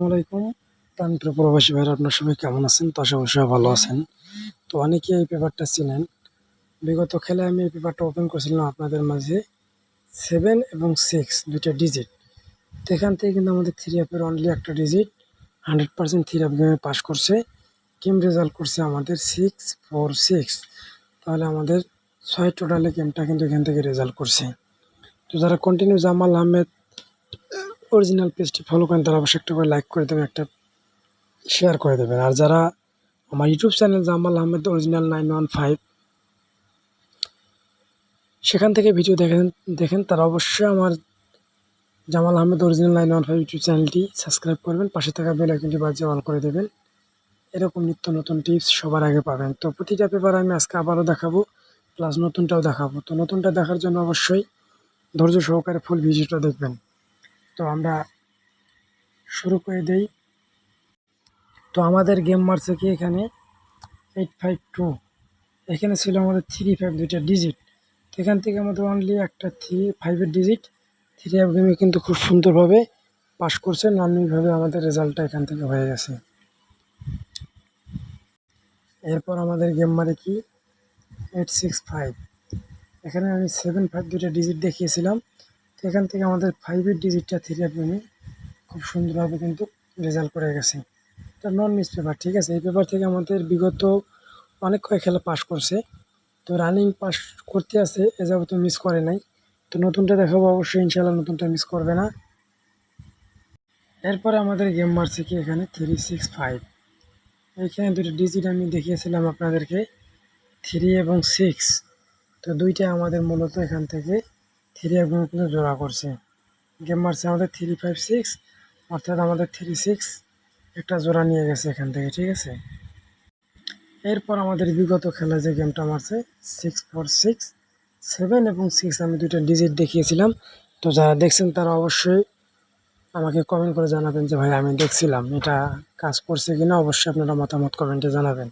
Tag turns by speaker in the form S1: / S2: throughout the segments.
S1: আলাইকুম প্রাণপ্রিয় প্রবাসী ভাইরা, আপনার সবাই কেমন আছেন? তো আশা করি সবাই ভালো আছেন। তো অনেকে এই পেপারটা চিনেন। বিগত খেলায় আমি এই পেপারটা ওপেন করেছিলাম আপনাদের মাঝে 7 এবং 6 দুইটা ডিজিট। তো এখান থেকে কিন্তু আমাদের 3 অ্যাপের অনলি একটা ডিজিট 100% 3 অ্যাপ গেমে পাস করছে। গেম রেজাল্ট করছে আমাদের 646। তাহলে আমাদের 6 টোটালে গেমটা কিন্তু এখান থেকে রেজাল্ট করছে। তো যারা কন্টিনিউ জামাল আহমেদ অরিজিনাল পেজটি ফলো করেন তারা অবশ্যই একটা করে লাইক করে দেবেন, একটা শেয়ার করে দেবেন। আর যারা আমার YouTube channel Jamal Ahmed original 915 সেখান থেকে ভিডিও দেখেন তারা অবশ্যই আমার জামাল আহমেদ অরিজিনাল 915 ইউটিউব চ্যানেলটি সাবস্ক্রাইব করবেন, পাশে থাকা বেল আইকনটি বাজিয়ে অন করে দেবেন। এরকম নিত্য নতুন টিপস সবার আগে পাবেন। তো প্রতিটা পেপার আমি আজকে আবারও দেখাবো, প্লাস নতুনটাও দেখাবো। তো নতুনটা দেখার জন্য অবশ্যই ধৈর্য সহকারে ফুল ভিডিওটা দেখবেন। তো আমরা শুরু করে দেই। তো আমাদের গেম মারছে কি এখানে 852, এখানে ছিল আমাদের 35 দুইটা ডিজিট। তো এখান থেকে আমাদের অনলি একটা 5-এর ডিজিট 3 গেমে কিন্তু খুব সুন্দরভাবে পাস করছে। নানুইভাবে আমাদের রেজাল্টটা এখান থেকে হয়ে গেছে। এরপর আমাদের গেম মারে কি 865, এখানে আমি 75 দুইটা ডিজিট দেখিয়েছিলাম। তো এখান থেকে আমাদের 5-এর ডিজিটটা 3 গেমে খুব সুন্দরভাবে কিন্তু রেজাল্ট করে গেছে। এটা নন মিস পেপার, ঠিক আছে। এই পেপার থেকে আমাদের বিগত অনেক কয়েক খেলা পাস করছে। তো রানিং পাস করতে আছে, এ যাবত মিস করে নাই। তো নতুনটা দেখাবো অবশ্যই, ইনশাল্লাহ নতুনটা মিস করবে না। এরপরে আমাদের গেম মারছে কি এখানে 365, এইখানে দুটো ডিজিট আমি দেখিয়েছিলাম আপনাদেরকে 3 এবং 6। তো দুইটা আমাদের মূলত এখান থেকে 3 এবং কিন্তু জোড়া করছে। গেম মারছে আমাদের 356, অর্থাৎ আমাদের 36 একটা জোড়া নিয়ে গেছে এখান থেকে, ঠিক আছে। এরপর আমাদের বিগত খেলা যে গেমটা মারছে 646, 7 এবং 6 আমি দুইটা ডিজিট দেখিয়েছিলাম। তো যারা দেখছেন তারা অবশ্যই আমাকে কমেন্ট করে জানাবেন যে ভাই আমি দেখছিলাম, এটা কাজ করছে কিনা। অবশ্যই আপনারা মতামত কমেন্টে জানাবেন।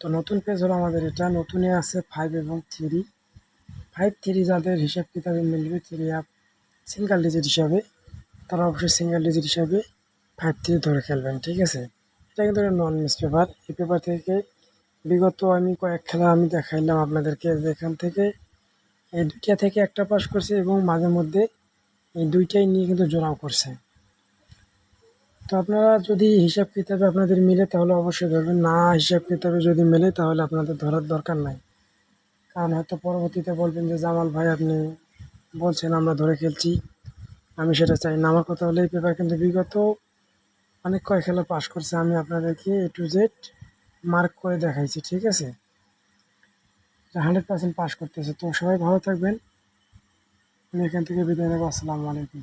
S1: তো নতুন পেজ হলো আমাদের এটা, নতুনে আছে 5 এবং 3। 5-3 যাদের হিসাব কিতাবে মিলবে 3 অ্যাপ সিঙ্গেল ডিজিট হিসাবে, তারা অবশ্যই সিঙ্গেল ডিজিট হিসাবে 5-3 ধরে খেলবেন, ঠিক আছে। এটা কিন্তু একটা নন মিস পেপার। এই পেপার থেকে বিগত আমি কয়েক খেলা আমি দেখাইলাম আপনাদেরকে, যেখান থেকে এই দুইটা থেকে একটা পাস করছে এবং মাঝে মধ্যে এই দুইটাই নিয়ে কিন্তু জোড়াও করছে। তো আপনারা যদি হিসাব কিতাবে আপনাদের মিলে তাহলে অবশ্যই ধরবেন, না হিসাব কিতাবে যদি মেলে তাহলে আপনাদের ধরার দরকার নাই। কারণ হয়তো পরবর্তীতে বলবেন যে জামাল ভাই আপনি বলছেন আমরা ধরে খেলছি, আমি সেটা চাই না। আমার কথা হলো এই পেপার কিন্তু বিগত অনেক কয়েক খেলা পাস করছে, আমি আপনাদেরকে A to Z মার্ক করে দেখাইছি, ঠিক আছে। 100% পাস করতেছে। তো সবাই ভালো থাকবেন, আমি এখান থেকে বিদায় নেবো। আসসালামু আলাইকুম।